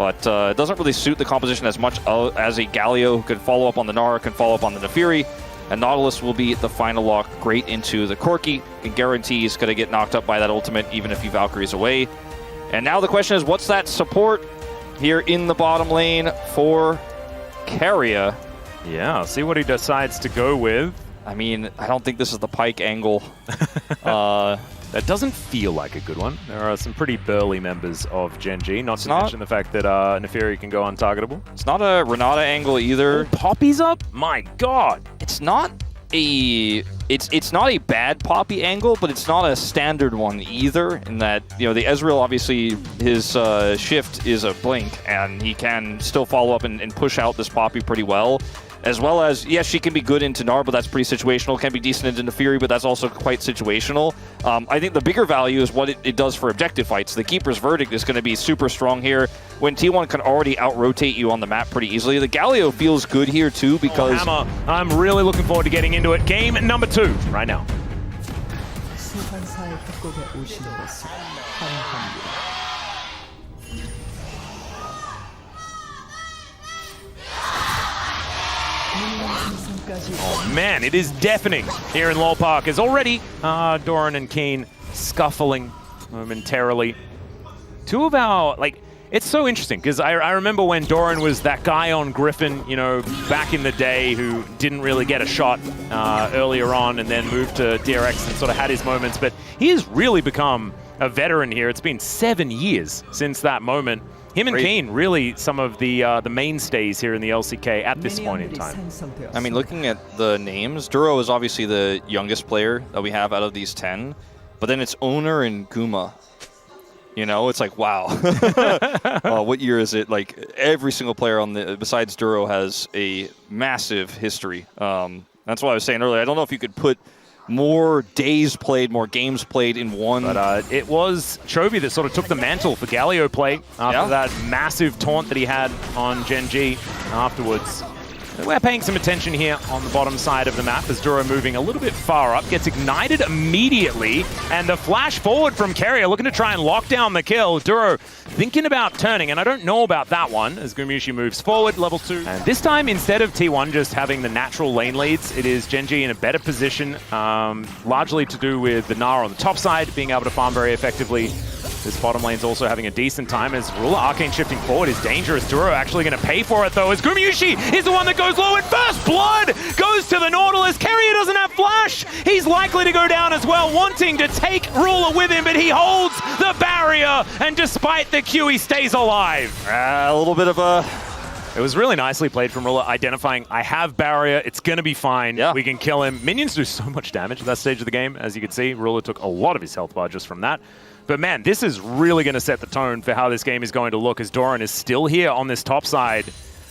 but it doesn't really suit the composition as much as a Galio who can follow up on the Gnar, can follow up on the Nefiri, and Nautilus will be the final lock great into the Corki, and guarantee he's going to get knocked up by that ultimate even if he Valkyries away. And now the question is, what's that support here in the bottom lane for Keria? Yeah, see what he decides to go with. I mean, I don't think this is the Pyke angle. That doesn't feel like a good one. There are some pretty burly members of Gen.G, not to mention the fact that Nefiri can go untargetable. It's not a Renata angle either. Oh, Poppy's up? My God. It's not a bad Poppy angle, but it's not a standard one either, in that, you know, the Ezreal, obviously, his shift is a blink, and he can still follow up and push out this Poppy pretty well. As well as, yes, she can be good into Gnar, but that's pretty situational. Can be decent into Nefiri, but that's also quite situational. I think the bigger value is what it does for objective fights. The Keeper's Verdict is going to be super strong here when T1 can already out-rotate you on the map pretty easily. The Galio feels good here, too, because... Hammer, I'm really looking forward to getting into it. Game number 2 right now. Oh man, it is deafening here in Lore Park. As already Doran and Keen scuffling momentarily. Two of our, like, it's so interesting because I remember when Doran was that guy on Griffin, you know, back in the day who didn't really get a shot earlier on and then moved to DRX and sort of had his moments. But he has really become a veteran here. It's been 7 years since that moment. Him and Keen, really some of the mainstays here in the LCK at this point in time. I mean, looking at the names, Duro is obviously the youngest player that we have out of these 10, but then it's Owner and Guma. You know, it's like, wow. What year is it? Like, every single player on the besides Duro has a massive history. That's what I was saying earlier. I don't know if you could put more days played, more games played in one. But it was Chovy that sort of took the mantle for Galio play after that massive taunt that he had on Gen.G afterwards. We're paying some attention here on the bottom side of the map as Duro moving a little bit far up, gets ignited immediately, and the flash forward from Keria looking to try and lock down the kill. Duro thinking about turning, and I don't know about that one as Gumushi moves forward, level 2. And this time, instead of T1 just having the natural lane leads, it is Gen.G in a better position, largely to do with the Gnar on the top side, being able to farm very effectively. This bottom lane's also having a decent time as Ruler Arcane shifting forward is dangerous. Duro actually going to pay for it though as Gumushi is the one that goes low and first blood goes to the Nautilus. Keria doesn't have flash. He's likely to go down as well, wanting to take Ruler with him, but he holds the barrier and despite the Q he stays alive. A little bit of a... It was really nicely played from Ruler, identifying, I have barrier, it's going to be fine, we can kill him. Minions do so much damage at that stage of the game, as you can see. Ruler took a lot of his health bar just from that. But man, this is really going to set the tone for how this game is going to look as Doran is still here on this top side.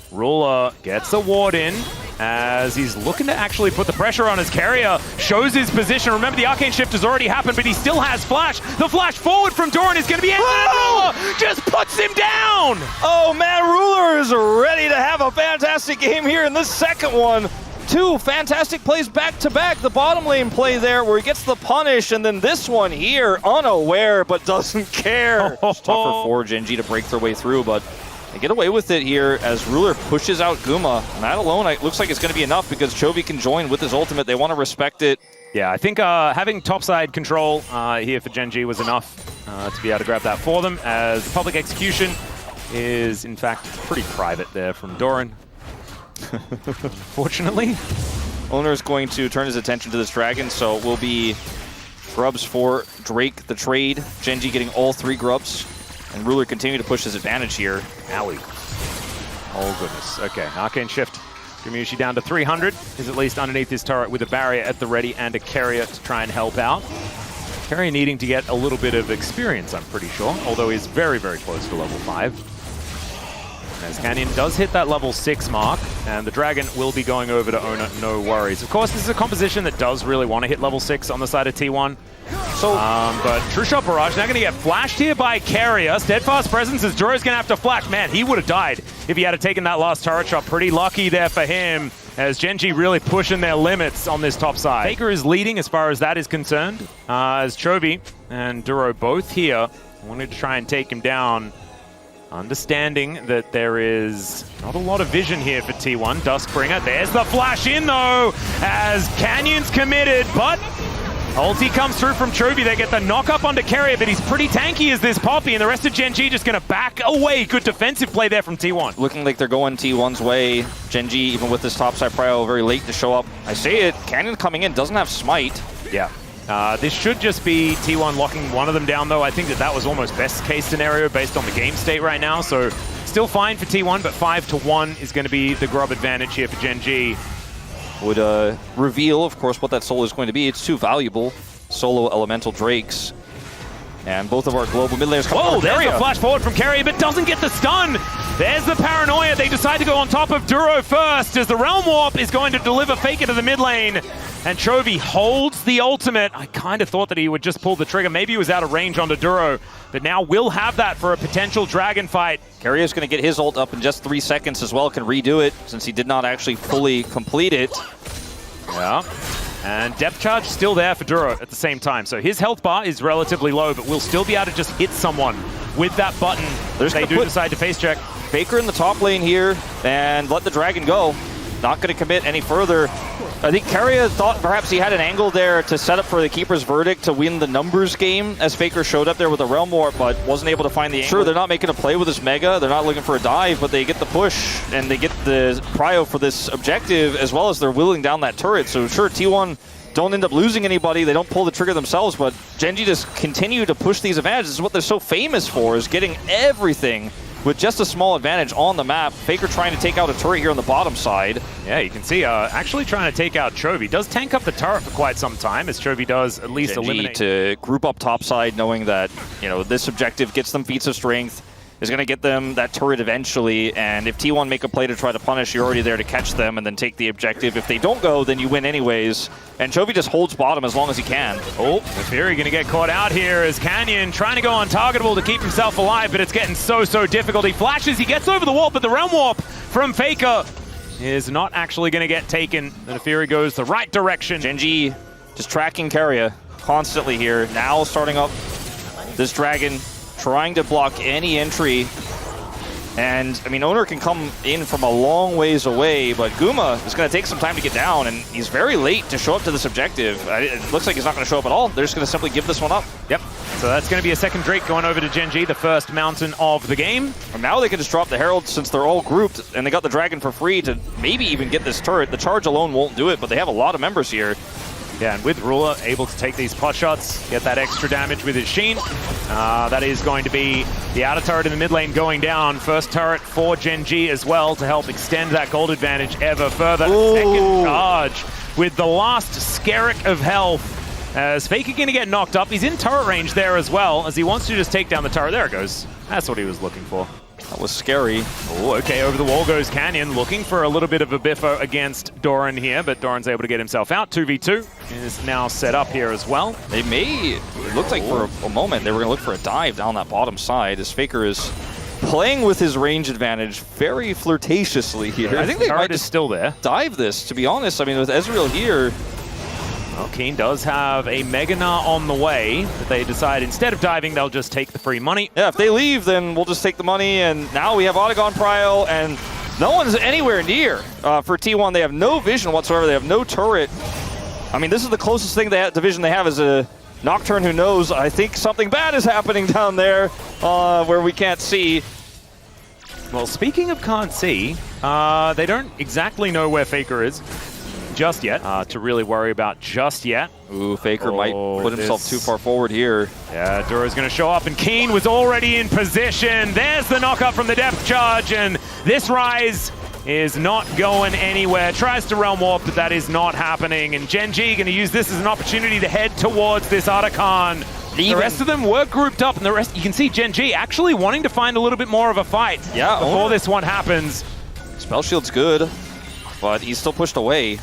Ruler gets a ward in as he's looking to actually put the pressure on as Keria shows his position. Remember, the Arcane Shift has already happened, but he still has flash. The flash forward from Doran is going to be ended, and Ruler just puts him down! Oh man, Ruler is ready to have a fantastic game here in this second one. Two fantastic plays back-to-back. The bottom lane play there where he gets the punish, and then this one here, unaware, but doesn't care. It's tougher for Gen.G to break their way through, but they get away with it here as Ruler pushes out Guma. And that alone, it looks like it's going to be enough because Chovy can join with his ultimate. They want to respect it. Yeah, I think having topside control here for Gen.G was enough to be able to grab that for them, as the public execution is, in fact, pretty private there from Doran. Fortunately. Owner is going to turn his attention to this dragon, so it will be grubs for Drake the trade. Gen.G getting all 3 grubs, and Ruler continue to push his advantage here. Owie. Oh goodness. Okay, Arcane Shift. Gumushi down to 300. Is at least underneath his turret with a barrier at the ready and a Keria to try and help out. Keria needing to get a little bit of experience, I'm pretty sure, although he's very, very close to level 5. As Canyon does hit that level 6 mark, and the Dragon will be going over to Owner, no worries. Of course, this is a composition that does really want to hit level 6 on the side of T1. So, but True Shot Barrage now going to get flashed here by Keria. Steadfast Presence as Duro's going to have to flash. Man, he would have died if he had taken that last turret shot. Pretty lucky there for him, as Gen.G really pushing their limits on this top side. Faker is leading as far as that is concerned, as Chovy and Duro both here wanted to try and take him down. Understanding that there is not a lot of vision here for T1. Duskbringer, there's the flash in though, as Canyon's committed, but ulti comes through from Chovy. They get the knock up onto Carrier, but he's pretty tanky as this Poppy, and the rest of Gen.G just going to back away. Good defensive play there from T1. Looking like they're going T1's way. Gen.G, even with this topside prio, very late to show up. I say it, Canyon coming in, doesn't have smite. Yeah. This should just be T1 locking one of them down, though. I think that was almost best case scenario based on the game state right now. So still fine for T1, but 5-1 is going to be the grub advantage here for Gen.G. Would reveal, of course, what that solo is going to be. It's too valuable. Solo elemental drakes. And both of our global mid laners come Oh, over. there's a flash forward from Carrier, but doesn't get the stun. There's the paranoia. They decide to go on top of Duro first, as the Realm Warp is going to deliver Faker to the mid lane. And Chovy holds the ultimate. I kind of thought that he would just pull the trigger. Maybe he was out of range onto Duro, but now we'll have that for a potential dragon fight. Carrier's going to get his ult up in just 3 seconds as well. Can redo it, since he did not actually fully complete it. Yeah. And depth charge still there for Duro at the same time. So his health bar is relatively low, but we'll still be able to just hit someone with that button. They do decide to face check. Faker in the top lane here and let the dragon go. Not going to commit any further. I think Carrier thought perhaps he had an angle there to set up for the Keeper's Verdict to win the numbers game as Faker showed up there with a Realm Warp, but wasn't able to find the angle. Sure, they're not making a play with this Mega. They're not looking for a dive, but they get the push and they get the prio for this objective, as well as they're wheeling down that turret. So sure, T1 don't end up losing anybody. They don't pull the trigger themselves, but Gen.G just continue to push these advantages. This is what they're so famous for, is getting everything with just a small advantage on the map. Faker trying to take out a turret here on the bottom side. Yeah, you can see actually trying to take out Chovy. Does tank up the turret for quite some time, as Chovy does at least Gen.G eliminate. to group up topside, knowing that, you know, this objective gets them feats of strength, is going to get them that turret eventually, and if T1 make a play to try to punish, you're already there to catch them and then take the objective. If they don't go, then you win anyways, and Chovy just holds bottom as long as he can. Oh, Fury going to get caught out here as Canyon trying to go untargetable to keep himself alive, but it's getting so difficult. He flashes, he gets over the wall, but the Realm Warp from Faker is not actually going to get taken, and Fury goes the right direction. Gen.G just tracking Carrier constantly here, now starting up this dragon, trying to block any entry. And, I mean, Owner can come in from a long ways away, but Guma is going to take some time to get down, and he's very late to show up to this objective. It looks like he's not going to show up at all. They're just going to simply give this one up. Yep. So that's going to be a second Drake going over to Gen.G, the first mountain of the game. And now they can just drop the Herald since they're all grouped, and they got the Dragon for free to maybe even get this turret. The charge alone won't do it, but they have a lot of members here. Yeah, and with Ruler able to take these pot shots, get that extra damage with his Sheen. That is going to be the outer turret in the mid lane going down. First turret for Gen.G as well to help extend that gold advantage ever further. Ooh. Second charge with the last Skerrick of health. As Faker going to get knocked up. He's in turret range there as well, as he wants to just take down the turret. There it goes. That's what he was looking for. That was scary. Oh, okay, over the wall goes Canyon, looking for a little bit of a biffo against Doran here, but Doran's able to get himself out. 2v2 is now set up here as well. They may, it looked like for a moment they were going to look for a dive down that bottom side, as Faker is playing with his range advantage very flirtatiously here. I think they might just still there. Dive this, to be honest. I mean, with Ezreal here, well, Keen does have a Mega Gnar on the way, but they decide instead of diving, they'll just take the free money. Yeah, if they leave, then we'll just take the money, and now we have Otagon Prio, and no one's anywhere near for T1. They have no vision whatsoever. They have no turret. I mean, this is the closest thing division they have is a Nocturne who knows, I think something bad is happening down there where we can't see. Well, speaking of can't see, they don't exactly know where Faker is just yet, to really worry about just yet. Ooh, Faker might put himself too far forward here. Yeah, Duro's going to show up, and Keen was already in position. There's the knockup from the depth charge, and this RYZE is not going anywhere. Tries to Realm Warp, but that is not happening. And Gen.G going to use this as an opportunity to head towards this Otagon. The rest of them were grouped up, and the rest, you can see Gen.G actually wanting to find a little bit more of a fight before this one happens. Spell Shield's good, but he's still pushed away.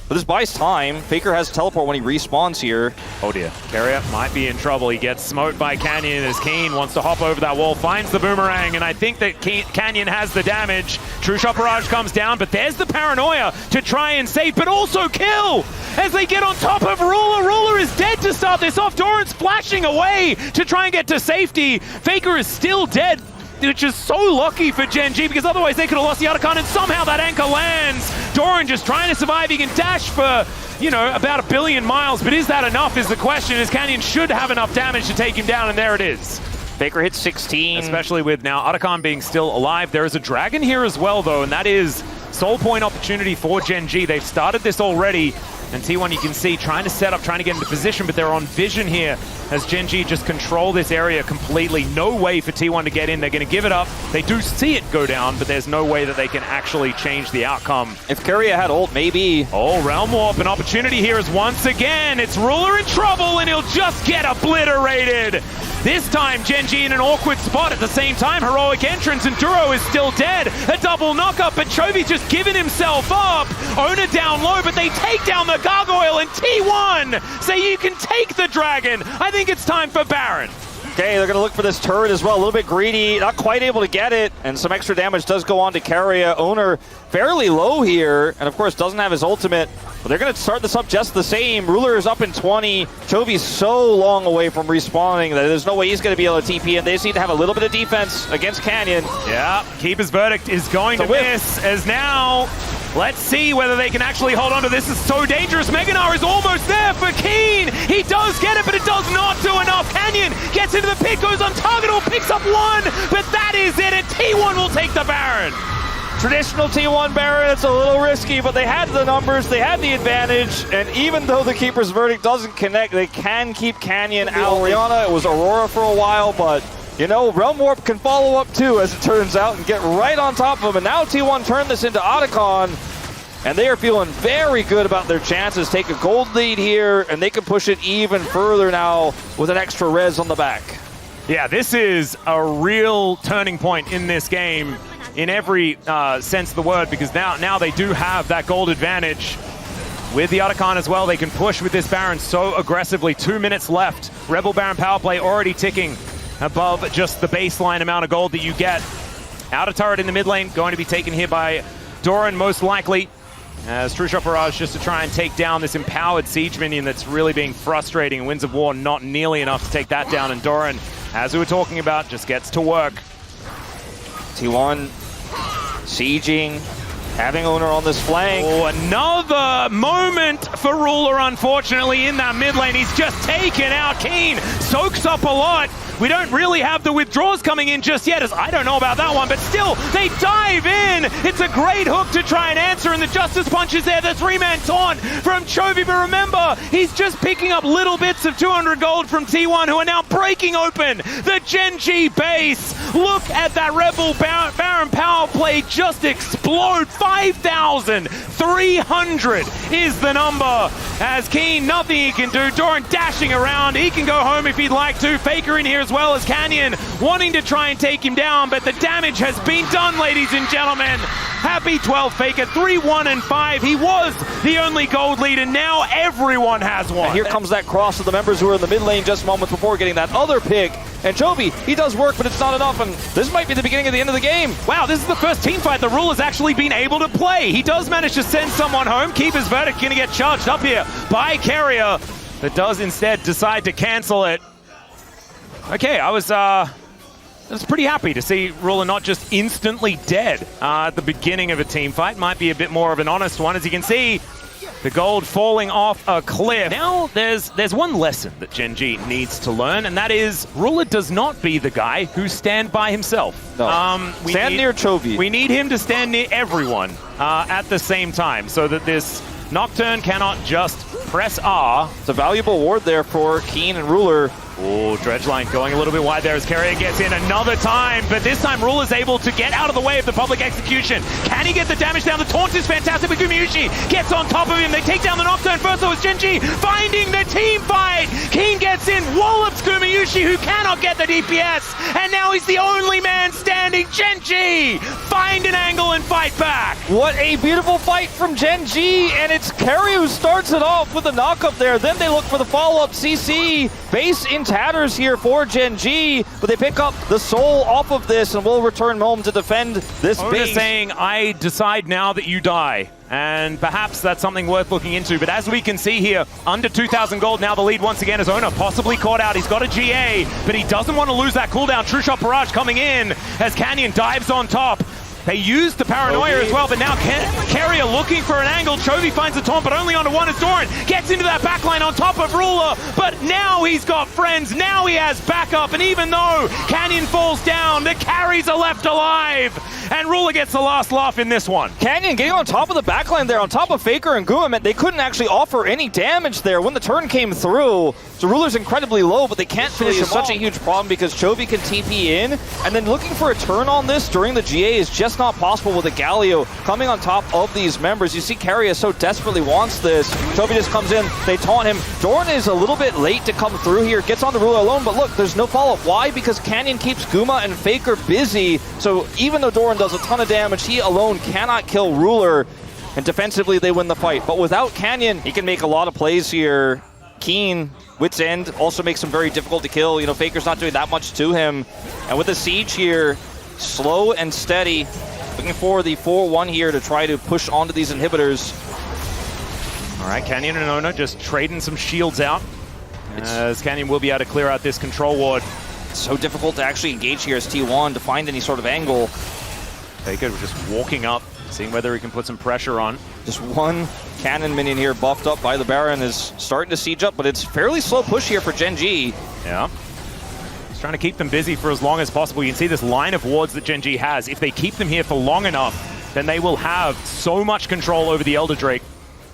But this buys time. Faker has teleport when he respawns here. Oh dear. Carrier might be in trouble. He gets smoked by Canyon as Keen wants to hop over that wall, finds the boomerang, and I think that Canyon has the damage. True Shot Barrage comes down, but there's the paranoia to try and save, but also kill as they get on top of Ruler. Ruler is dead to start this off. Doran's flashing away to try and get to safety. Faker is still dead. which is so lucky for Gen.G because otherwise they could have lost the Otacon, and somehow that anchor lands. Doran just trying to survive. He can dash for, you know, about 1 billion miles, but is that enough is the question, as Canyon should have enough damage to take him down, and there it is. Faker hits 16. Especially with now Otacon being still alive. There is a dragon here as well, though, and that is soul point opportunity for Gen.G. They've started this already, and T1 you can see trying to set up, trying to get into position, but they're on vision here as Gen.G just control this area completely. No way for T1 to get in. They're going to give it up. They do see it go down, but there's no way that they can actually change the outcome. If Keria had ult, maybe. Oh, Realm Warp, an opportunity here is once again. It's Ruler in trouble, and he'll just get obliterated. This time, Gen.G in an awkward spot. At the same time, heroic entrance, and Duro is still dead. A double knockup, but Chovy's just giving himself up. Owner down low, but they take down the gargoyle, and T1 say you can take the dragon. I think it's time for Baron. Okay, they're going to look for this turret as well. A little bit greedy, not quite able to get it, and some extra damage does go on to Keria. Owner fairly low here, and of course doesn't have his ultimate, but they're going to start this up just the same. Ruler is up in 20. Chovy's so long away from respawning that there's no way he's going to be able to TP, and they just need to have a little bit of defense against Canyon. Yeah, Keeper's Verdict is going to miss, as now let's see whether they can actually hold on to this. It's so dangerous. Meganar is almost there for Keen. He does get it, but it does not do enough. Canyon gets into the pit, goes untargetable, picks up one, but that is it, and T1 will take the Baron. Traditional T1 Baron, it's a little risky, but they had the numbers, they had the advantage, and even though the Keeper's Verdict doesn't connect, they can keep Canyon out. Rihanna, it was Aurora for a while, but you know, Realm Warp can follow up too, as it turns out, and get right on top of him. And now T1 turned this into Otacon, and they are feeling very good about their chances. Take a gold lead here, and they can push it even further now with an extra res on the back. Yeah, this is a real turning point in this game in every sense of the word, because now they do have that gold advantage. With the Otacon as well, they can push with this Baron so aggressively. 2 minutes left. Rebel Baron power play already ticking above just the baseline amount of gold that you get. Outer turret in the mid lane, going to be taken here by Doran most likely, as True Shot Barrage just to try and take down this empowered siege minion that's really being frustrating. Winds of War not nearly enough to take that down, and Doran, as we were talking about, just gets to work. T1 sieging, having Owner on this flank. Oh, another moment for Ruler, unfortunately, in that mid lane. He's just taken out Keen, soaks up a lot. We don't really have the withdraws coming in just yet, as I don't know about that one, but still, they dive in. It's a great hook to try and answer, and the Justice Punch is there. The 3-man taunt from Chovy, but remember, he's just picking up little bits of 200 gold from T1, who are now breaking open the Gen.G base. Look at that Rebel Baron power play just explode. 5,300 is the number, as Keen, nothing he can do. Doran dashing around. He can go home if he'd like to. Faker in here as well as Canyon, wanting to try and take him down, but the damage has been done, ladies and gentlemen. Happy 12 Faker, 3-1-5. He was the only gold lead, and now everyone has one. And here comes that cross of the members who were in the mid lane just moments before getting that other pick. And Chovy, he does work, but it's not enough, and this might be the beginning of the end of the game. Wow, this is the first team fight the Ruler's actually been able to play. He does manage to send someone home. Keeper's Verdict going to get charged up here by Keria, but does instead decide to cancel it. Okay, I was pretty happy to see Ruler not just instantly dead at the beginning of a team fight. Might be a bit more of an honest one. As you can see, the gold falling off a cliff. Now, there's one lesson that Gen.G needs to learn, and that is Ruler does not be the guy who stand by himself. No. Stand near Chovy. We need him to stand near everyone at the same time, so that this Nocturne cannot just press R. It's a valuable ward there for Keen and Ruler. Oh, Dredgeline going a little bit wide there as Keria gets in another time, but this time Ruler's able to get out of the way of the public execution. Can he get the damage down? The taunt is fantastic, but Gumayusi gets on top of him. They take down the Nocturne first, so it's Gen.G finding the team fight. Keen gets in, wallops Gumayusi, who cannot get the DPS, and now he's the only man standing. Gen.G 5 find an angle and fight back. What a beautiful fight from Gen.G, and it's Carry who starts it off with a knock-up there. Then they look for the follow-up CC. Base in tatters here for Gen.G, but they pick up the soul off of this and will return home to defend this base. Saying, I decide now that you die. And perhaps that's something worth looking into. But as we can see here, under 2,000 gold, now the lead once again is Ona, possibly caught out. He's got a GA, but he doesn't want to lose that cooldown. True Shot Barrage coming in as Canyon dives on top. They used the paranoia as well, but now Carrier looking for an angle. Chovy finds the taunt, but only onto one as Doran gets into that backline on top of Ruler. But now he's got friends, now he has backup, and even though Canyon falls down, the carries are left alive. And Ruler gets the last laugh in this one. Canyon getting on top of the backline there, on top of Faker and Guma. They couldn't actually offer any damage there when the turn came through. So Ruler's incredibly low, but they can't finish him. Such a huge problem because Chovy can TP in, and then looking for a turn on this during the GA is just not possible with a Galio coming on top of these members. You see Carrier so desperately wants this. Chovy just comes in, they taunt him. Doran is a little bit late to come through here, gets on the Ruler alone, but look, there's no follow-up. Why? Because Canyon keeps Guma and Faker busy, so even though Doran does a ton of damage, he alone cannot kill Ruler, and defensively they win the fight. But without Canyon, he can make a lot of plays here. Keen, Wit's End, also makes him very difficult to kill. You know, Faker's not doing that much to him. And with the siege here, slow and steady, looking for the 4-1 here to try to push onto these inhibitors. All right, Canyon and Ona just trading some shields out. As Canyon will be able to clear out this control ward. It's so difficult to actually engage here as T1 to find any sort of angle. Faker just walking up, seeing whether he can put some pressure on. Just one cannon minion here buffed up by the Baron is starting to siege up, but it's fairly slow push here for Gen.G. Yeah. He's trying to keep them busy for as long as possible. You can see this line of wards that Gen.G has. If they keep them here for long enough, then they will have so much control over the Elder Drake.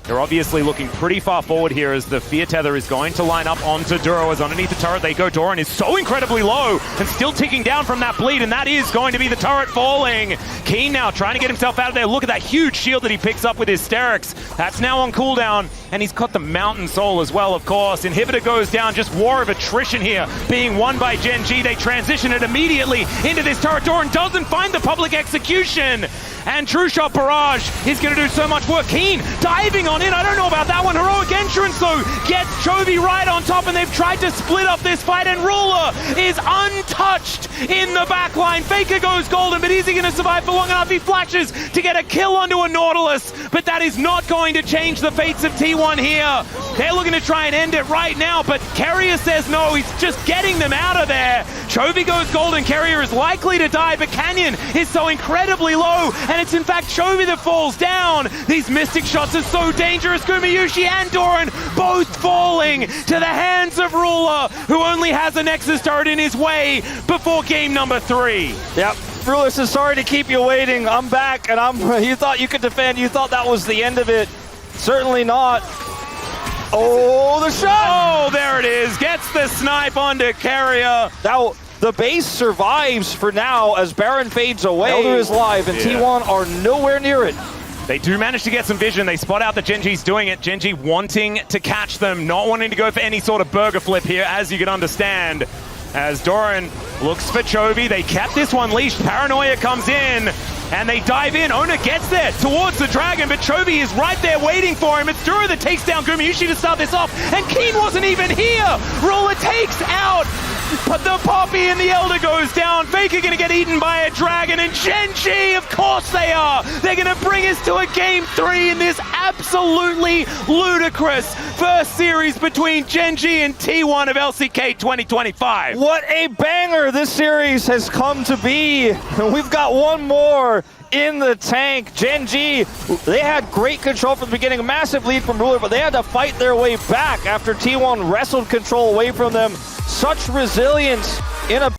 They're obviously looking pretty far forward here as the Fear Tether is going to line up onto Duro as underneath the turret they go. Doran is so incredibly low and still ticking down from that bleed, and that is going to be the turret falling. Keen now trying to get himself out of there. Look at that huge shield that he picks up with Hysterics. That's now on cooldown, and he's got the Mountain Soul as well, of course. Inhibitor goes down, just war of attrition here being won by Gen.G. They transition it immediately into this turret. Doran doesn't find the public execution, and True Shot Barrage is going to do so much work. Keen diving on in. I don't know about that one. Heroic Entrance, though, gets Chovy right on top, and they've tried to split up this fight, and Ruler is untouched in the backline. Faker goes golden, but is he going to survive for long enough? He flashes to get a kill onto a Nautilus, but that is not going to change the fates of T1 here. They're looking to try and end it right now, but Carrier says no. He's just getting them out of there. Chovy goes golden. Carrier is likely to die, but Canyon is so incredibly low, and it's in fact Chovy that falls down. These Mystic shots are so dangerous. Gumayushi and Doran both falling to the hands of Ruler, who only has a Nexus turret in his way before game number 3. Yep. Ruler says, sorry to keep you waiting. I'm back, and you thought you could defend. You thought that was the end of it. Certainly not. Oh, the shot! Oh, there it is. Gets the snipe onto Carrier. Now, the base survives for now as Baron fades away. Elder is live, and T1 are nowhere near it. They do manage to get some vision. They spot out that Gen.G's doing it. Gen.G wanting to catch them, not wanting to go for any sort of burger flip here, as you can understand. As Doran looks for Chovy, they kept this one leashed. Paranoia comes in, and they dive in. Ona gets there towards the Dragon, but Chovy is right there waiting for him. It's Duro that takes down Gumayushi to start this off, and Keen wasn't even here. Ruler takes out, but the Poppy and the Elder goes down. Faker gonna get eaten by a Dragon, and Gen.G, of course they are. They're gonna bring us to a game 3 in this absolutely ludicrous first series between Gen.G and T1 of LCK 2025. What a banger this series has come to be. We've got one more in the tank. Gen.G, they had great control from the beginning, a massive lead from Ruler, but they had to fight their way back after T1 wrestled control away from them. Such resilience in a